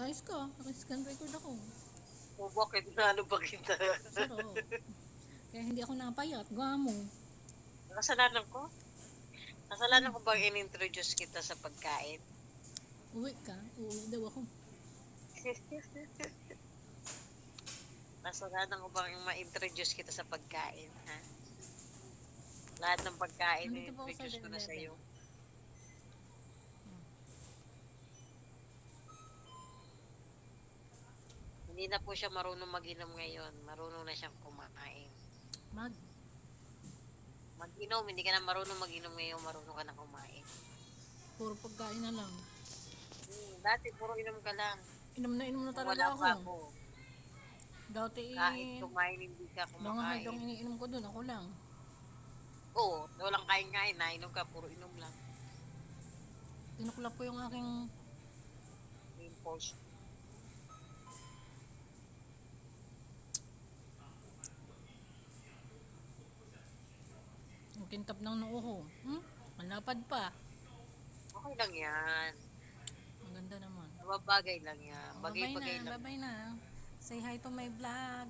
Ayos ka. Naka-scan record ako. O bakit na ano ba kita? Sarap. Kaya hindi ako napayat. Gamo. Kasalanan ko? Kasalanan ko bang in-introduce kita sa pagkain? Uwi ka. Uuwi daw ako. Kasalanan ko bang ma-introduce kita sa pagkain, ha? Lahat ng pagkain Nandito po ako sa in-introduce ko na 7-Eleven. sa'yo. Hindi na po siya marunong mag-inom ngayon. Marunong na siyang kumain. Mag. Mag-inom, hindi ka na marunong mag-inom ngayon. Marunong ka na kumain. Puro pagkain na lang. Dati puro inom ka lang. Inom na Nung talaga wala ako. pa ako. Dati Kahit kumain, hindi ka mga hardang kumakain. iniinom ko dun. Ako lang. Oo, walang kain-kain. Nainom ka, puro inom lang. Tinuklap ko yung aking Impulse. yung kintab ng noo ko. Malapad pa. Okay lang yan. Maganda naman. Mababagay lang yan. Oh, Bagay-bagay lang. bye-bye na. Say hi to my vlog.